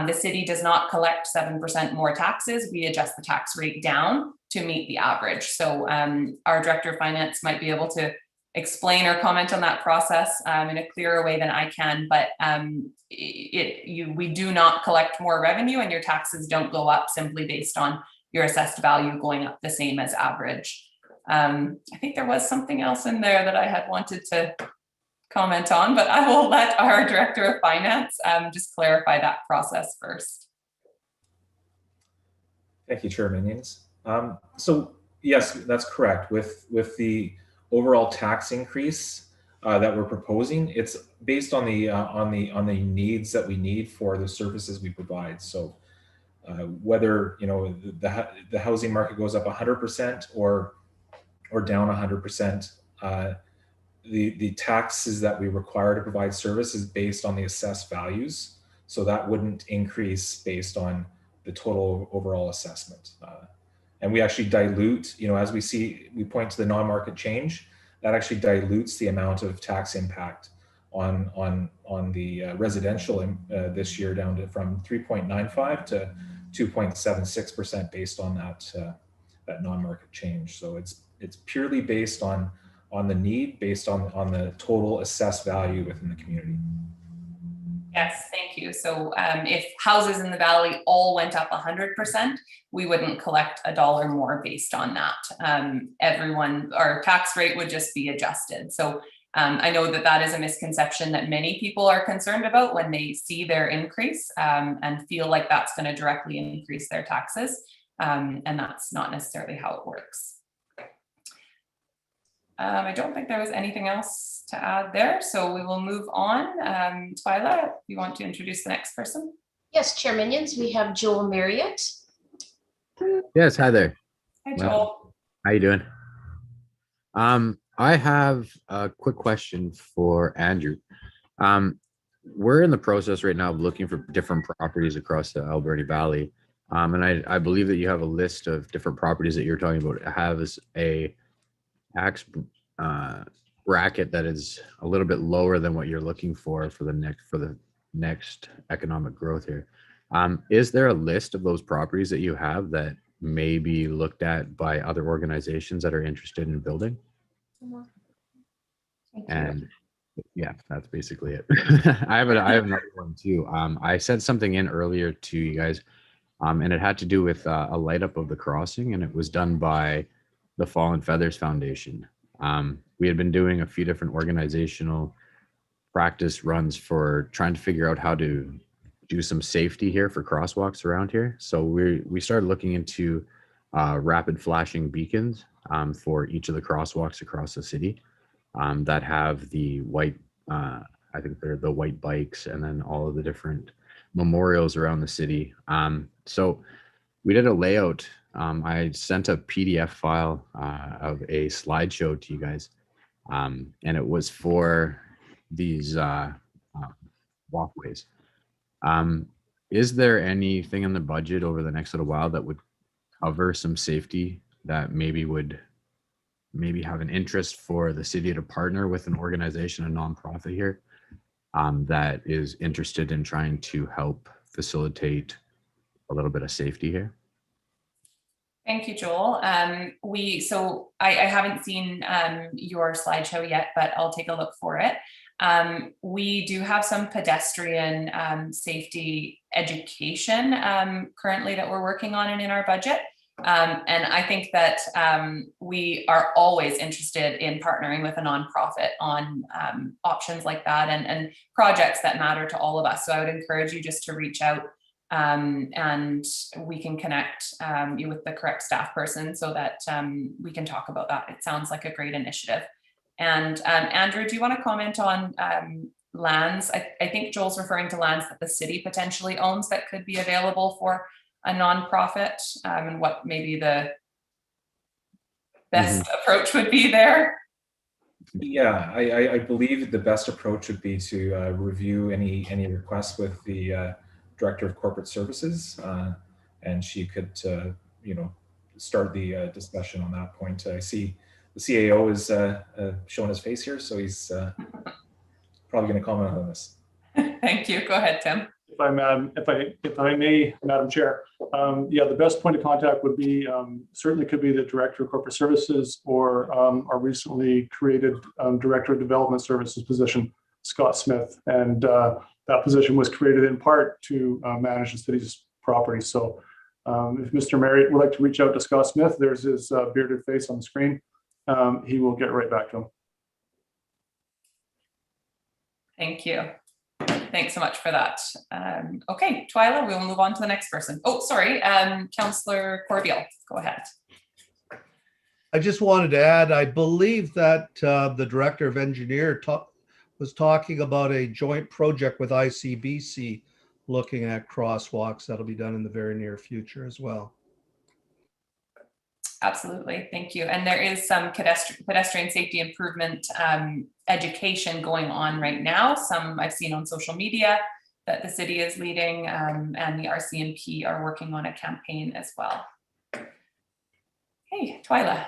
the city does not collect 7% more taxes. We adjust the tax rate down to meet the average. So our Director of Finance might be able to explain or comment on that process in a clearer way than I can, but we do not collect more revenue, and your taxes don't go up simply based on your assessed value going up the same as average. I think there was something else in there that I had wanted to comment on, but I will let our Director of Finance just clarify that process first.
Thank you, Chair Minions. So yes, that's correct. With the overall tax increase that we're proposing, it's based on the needs that we need for the services we provide. So whether the housing market goes up 100% or down 100%, the taxes that we require to provide service is based on the assessed values. So that wouldn't increase based on the total overall assessment. And we actually dilute, as we point to the non-market change, that actually dilutes the amount of tax impact on the residential this year down to from 3.95 to 2.76% based on that non-market change. So it's purely based on the need, based on the total assessed value within the community.
Yes, thank you. So if houses in the valley all went up 100%, we wouldn't collect $1 more based on that. Our tax rate would just be adjusted. So I know that is a misconception that many people are concerned about when they see their increase and feel like that's going to directly increase their taxes. And that's not necessarily how it works. I don't think there was anything else to add there, so we will move on. Twyla, if you want to introduce the next person.
Yes, Chair Minions, we have Joel Marriott.
Yes, hi there.
Hi, Joel.
How you doing? I have a quick question for Andrew. We're in the process right now of looking for different properties across the Alberni Valley. And I believe that you have a list of different properties that you're talking about have a tax bracket that is a little bit lower than what you're looking for the next economic growth here. Is there a list of those properties that you have that may be looked at by other organizations that are interested in building? And yeah, that's basically it. I have another one too. I sent something in earlier to you guys And it had to do with a light up of the crossing, and it was done by the Fallen Feathers Foundation. We had been doing a few different organizational practice runs for trying to figure out how to do some safety here for crosswalks around here. So we started looking into rapid flashing beacons for each of the crosswalks across the city that have the white, I think they're the white bikes, and then all of the different memorials around the city. So we did a layout. I sent a PDF file of a slideshow to you guys, and it was for these walkways. Is there anything in the budget over the next little while that would cover some safety that would have an interest for the city to partner with an organization, a nonprofit here, that is interested in trying to help facilitate a little bit of safety here?
Thank you, Joel. So I haven't seen your slideshow yet, but I'll take a look for it. We do have some pedestrian safety education currently that we're working on and in our budget. And I think that we are always interested in partnering with a nonprofit on options like that and projects that matter to all of us. So I would encourage you just to reach out and we can connect you with the correct staff person so that we can talk about that. It sounds like a great initiative. And Andrew, do you want to comment on lands? I think Joel's referring to lands that the city potentially owns that could be available for a nonprofit, and what maybe the best approach would be there.
Yeah, I believe the best approach would be to review any requests with the Director of Corporate Services, and she could start the discussion on that point. I see the CAO is showing his face here, so he's probably going to comment on this.
Thank you. Go ahead, Tim.
If I may, Madam Chair, yeah, the best point of contact would be certainly could be the Director of Corporate Services or our recently created Director of Development Services position, Scott Smith, and that position was created in part to manage the city's property. So if Mr. Marriott would like to reach out to Scott Smith, there's his bearded face on the screen. He will get right back to him.
Thank you. Thanks so much for that. Okay, Twyla, we'll move on to the next person. Oh, sorry, Councillor Corbeil, go ahead.
I just wanted to add, I believe that the Director of Engineer was talking about a joint project with ICBC looking at crosswalks that'll be done in the very near future as well.
Absolutely, thank you. And there is some pedestrian safety improvement education going on right now. Some I've seen on social media that the city is leading, and the RCMP are working on a campaign as well. Hey, Twyla.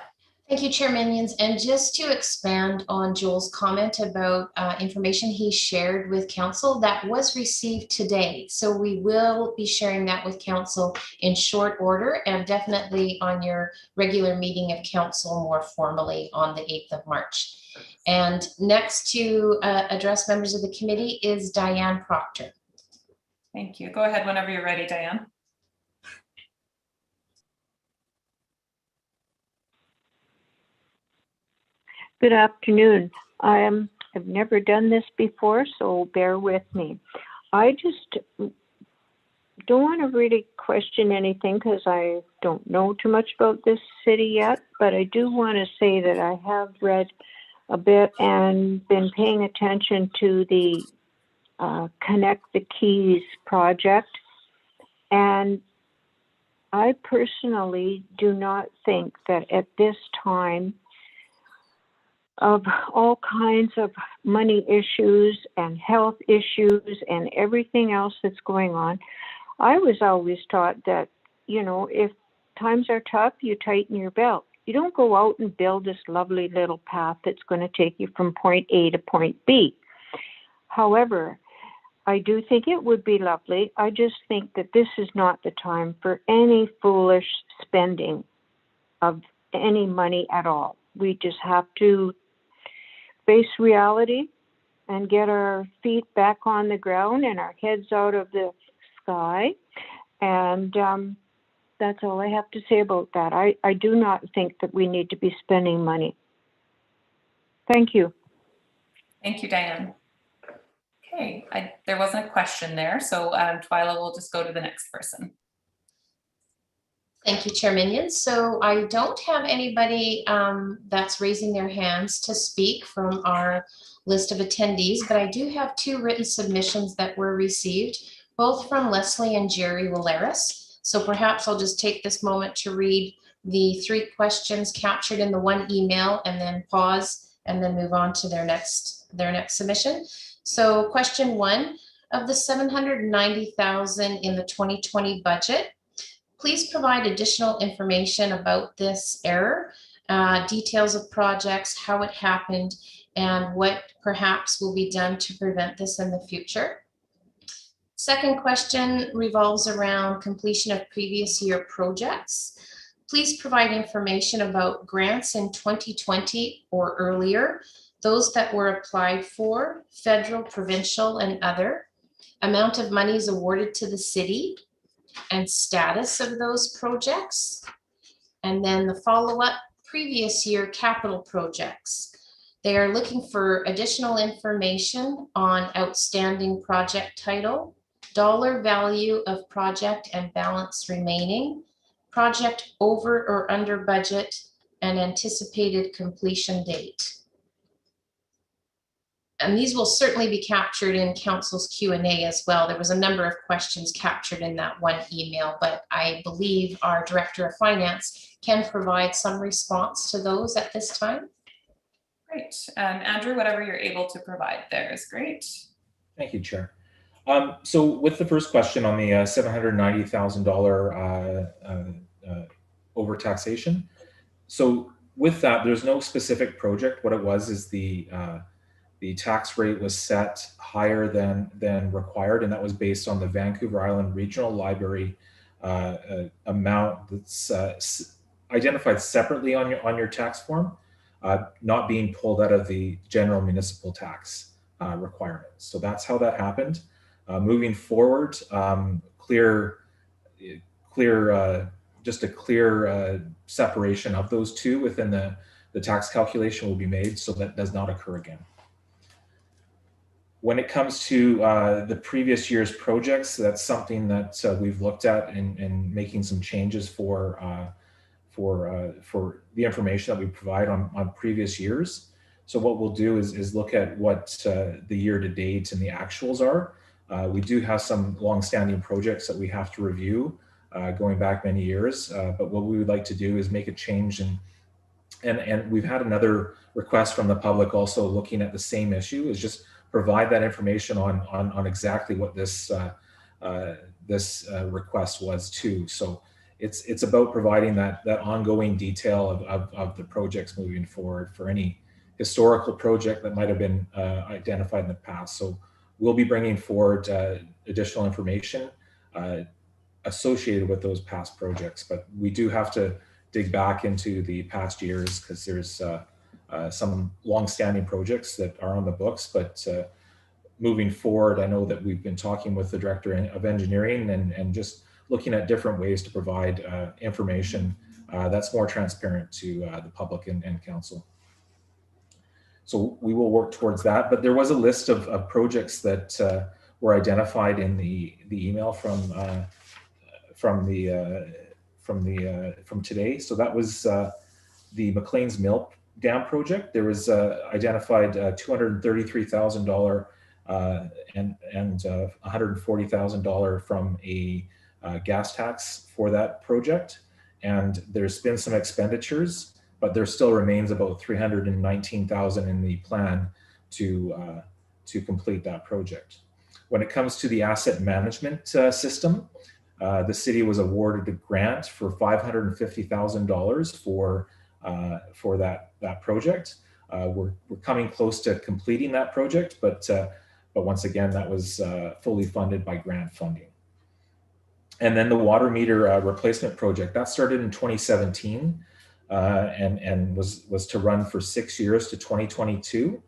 Thank you, Chair Minions. And just to expand on Joel's comment about information he shared with Council, that was received today. So we will be sharing that with Council in short order and definitely on your regular meeting of Council more formally on the 8th of March. And next to address members of the committee is Diane Proctor.
Thank you. Go ahead whenever you're ready, Diane.
Good afternoon. I've never done this before, so bear with me. I just don't want to really question anything because I don't know too much about this city yet, but I do want to say that I have read a bit and been paying attention to the Connect the Keys project. And I personally do not think that at this time, of all kinds of money issues and health issues and everything else that's going on, I was always taught that, you know, if times are tough, you tighten your belt. You don't go out and build this lovely little path that's going to take you from point A to point B. However, I do think it would be lovely. I just think that this is not the time for any foolish spending of any money at all. We just have to face reality and get our feet back on the ground and our heads out of the sky And that's all I have to say about that. I do not think that we need to be spending money. Thank you.
Thank you, Diane. Okay, there wasn't a question there, so Twyla will just go to the next person.
Thank you, Chair Minion. So I don't have anybody that's raising their hands to speak from our list of attendees, but I do have 2 written submissions that were received, both from Leslie and Jerry Willeris. So perhaps I'll just take this moment to read the 3 questions captured in the 1 email and then pause and then move on to their next submission. So question 1, of the $790,000 in the 2020 budget, please provide additional information about this error, details of projects, how it happened, and what perhaps will be done to prevent this in the future. Second question revolves around completion of previous year projects. Please provide information about grants in 2020 or earlier, those that were applied for, federal, provincial, and other, amount of monies awarded to the city, and status of those projects. And then the follow-up, previous year capital projects. They are looking for additional information on outstanding project title, dollar value of project and balance remaining, project over or under budget, and anticipated completion date. And these will certainly be captured in Council's Q&A as well. There was a number of questions captured in that 1 email, but I believe our Director of Finance can provide some response to those at this time.
Great. Andrew, whatever you're able to provide there is great.
Thank you, Chair. So with the first question on the $790,000 overtaxation, so with that, there's no specific project. What it was is the tax rate was set higher than required, and that was based on the Vancouver Island Regional Library amount that's identified separately on your tax form, not being pulled out of the general municipal tax requirements. So that's how that happened. Moving forward, just a clear separation of those two within the tax calculation will be made, so that does not occur again. When it comes to the previous year's projects, that's something that we've looked at in making some changes for the information that we provide on previous years. So what we'll do is look at what the year to date and the actuals are. We do have some long-standing projects that we have to review going back many years, but what we would like to do is make a change, and we've had another request from the public also looking at the same issue, is just provide that information on exactly what this request was too. So it's about providing that ongoing detail of the projects moving forward for any historical project that might have been identified in the past. So we'll be bringing forward additional information associated with those past projects, but we do have to dig back into the past years because there's some long-standing projects that are on the books, but moving forward, I know that we've been talking with the Director of Engineering and just looking at different ways to provide information that's more transparent to the public and council. So we will work towards that, but there was a list of projects that were identified in the email from today. So that was the McLean's Mill Dam project. There was identified $233,000 and $140,000 from a gas tax for that project. And there's been some expenditures, but there still remains about $319,000 in the plan to complete that project. When it comes to the asset management system, the city was awarded a grant for $550,000 for that project. We're coming close to completing that project, but once again, that was fully funded by grant funding. And then the water meter replacement project, that started in 2017 and was to run for 6 years to 2022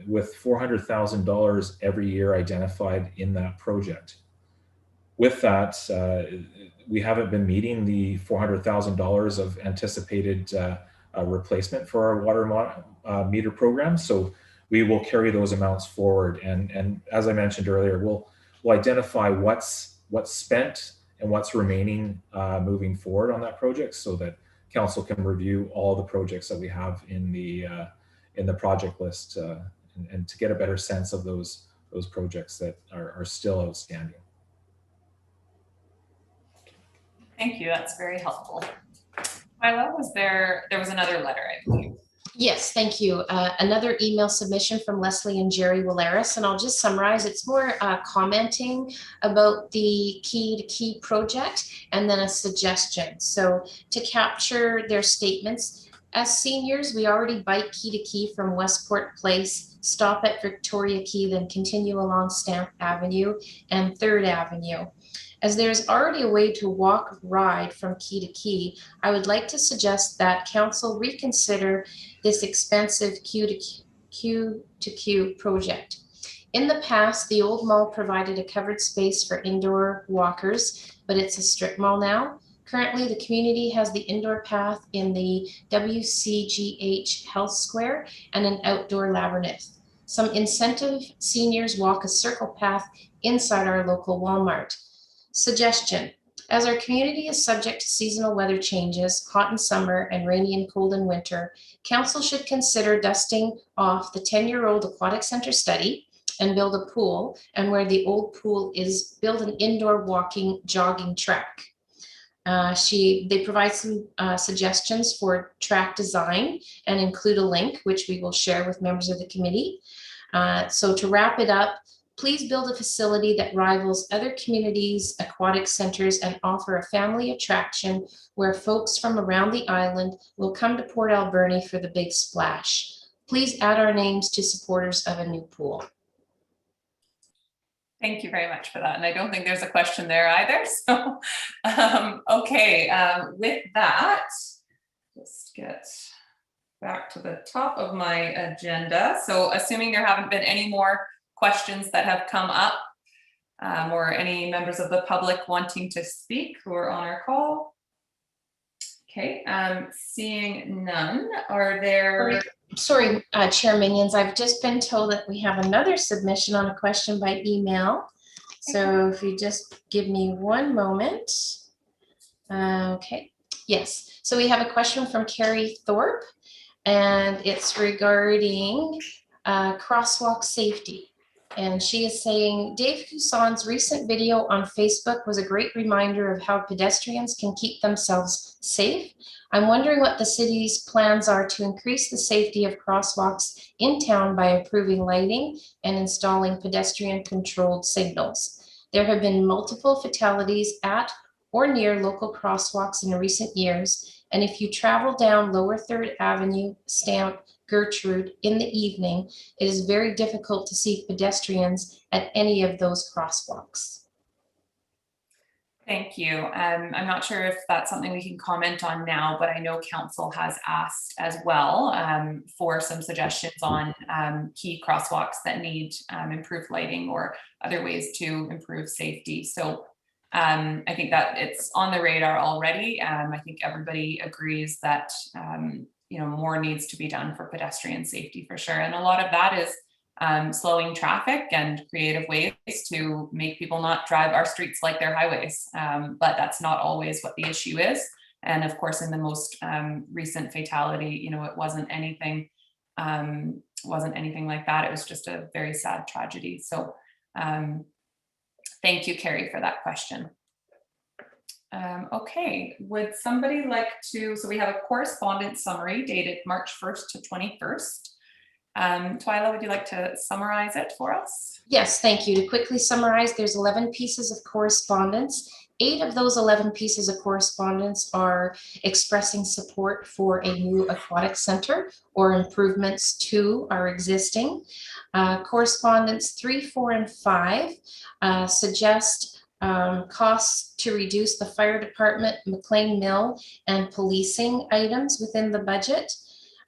with $400,000 every year identified in that project. with that, we haven't been meeting the $400,000 of anticipated replacement for our water meter program. So we will carry those amounts forward. And as I mentioned earlier, we'll identify what's spent and what's remaining moving forward on that project, so that council can review all the projects that we have in the project list, and to get a better sense of those projects that are still outstanding.
Thank you. That's very helpful. Milo, there was another letter, I believe.
Yes, thank you. Another email submission from Leslie and Jerry Willeris, and I'll just summarize. It's more commenting about the Key to Key project and then a suggestion. So to capture their statements, as seniors, we already bike Key to Key from Westport Place, stop at Victoria Key, then continue along Stamp Avenue and 3rd Avenue. As there's already a way to walk ride from Key to Key, I would like to suggest that council reconsider this expensive Q to Q project. In the past, the old mall provided a covered space for indoor walkers, but it's a strip mall now. Currently, the community has the indoor path in the WCGH Health Square and an outdoor labyrinth. Some incentive seniors walk a circle path inside our local Walmart. Suggestion: as our community is subject to seasonal weather changes, hot in summer and rainy and cold in winter, council should consider dusting off the 10-year-old aquatic center study and build a pool, and where the old pool is, build an indoor walking, jogging track. They provide some suggestions for track design and include a link, which we will share with members of the committee. So to wrap it up, please build a facility that rivals other communities' aquatic centers and offer a family attraction where folks from around the island will come to Port Alberni for the big splash. Please add our names to supporters of a new pool.
Thank you very much for that. And I don't think there's a question there either. So, okay, with that, just get back to the top of my agenda. So assuming there haven't been any more questions that have come up, or any members of the public wanting to speak who are on our call. Okay, seeing none, are there?
Sorry, Chair Minions, I've just been told that we have another submission on a question by email. So if you just give me one moment. Okay, yes. So we have a question from Carrie Thorpe, and it's regarding crosswalk safety. And she is saying, Dave Cousson's recent video on Facebook was a great reminder of how pedestrians can keep themselves safe. I'm wondering what the city's plans are to increase the safety of crosswalks in town by improving lighting and installing pedestrian-controlled signals. There have been multiple fatalities at or near local crosswalks in recent years, and if you travel down Lower 3rd Avenue, Stamp, Gertrude in the evening, it is very difficult to see pedestrians at any of those crosswalks.
Thank you. I'm not sure if that's something we can comment on now, but I know council has asked as well for some suggestions on key crosswalks that need improved lighting or other ways to improve safety. So I think that it's on the radar already. I think everybody agrees that more needs to be done for pedestrian safety for sure. And a lot of that is slowing traffic and creative ways to make people not drive our streets like they're highways. But that's not always what the issue is. And of course, in the most recent fatality, it wasn't anything like that. It was just a very sad tragedy. So thank you, Carrie, for that question. Okay, would somebody like to, so we have a correspondence summary dated March 1st to 21st. Twyla, would you like to summarize it for us?
Yes, thank you. To quickly summarize, there's 11 pieces of correspondence. 8 of those 11 pieces of correspondence are expressing support for a new aquatic center or improvements to our existing. Correspondence 3, 4, and 5 suggest costs to reduce the fire department, McLean Mill, and policing items within the budget.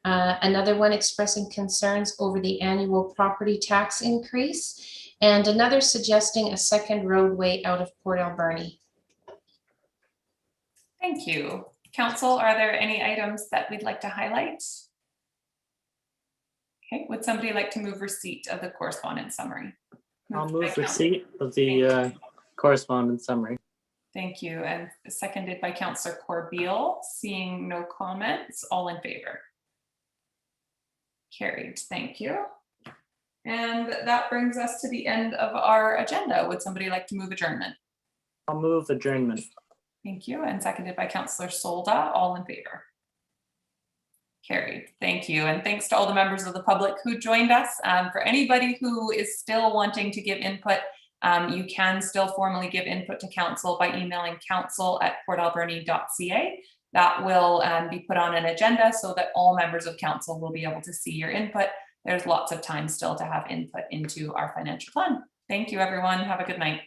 Another one expressing concerns over the annual property tax increase. and another suggesting a second roadway out of Port Alberni.
Thank you. Council, are there any items that we'd like to highlight? Okay, would somebody like to move receipt of the correspondence summary?
I'll
Moved by
move
Councillor-
receipt of the correspondence summary.
Thank you, and seconded by Councillor Corbeil. Seeing no comments, all in favor? Carried, thank you. And that brings us to the end of our agenda. Would somebody like to move adjournment?
I'll move adjournment.
Thank you, and seconded by Councillor Solda, all in favor? Carried, thank you, and thanks to all the members of the public who joined us. For anybody who is still wanting to give input, you can still formally give input to council by emailing council@portalberni.ca. That will be put on an agenda so that all members of council will be able to see your input. There's lots of time still to have input into our financial plan. Thank you, everyone. Have a good night.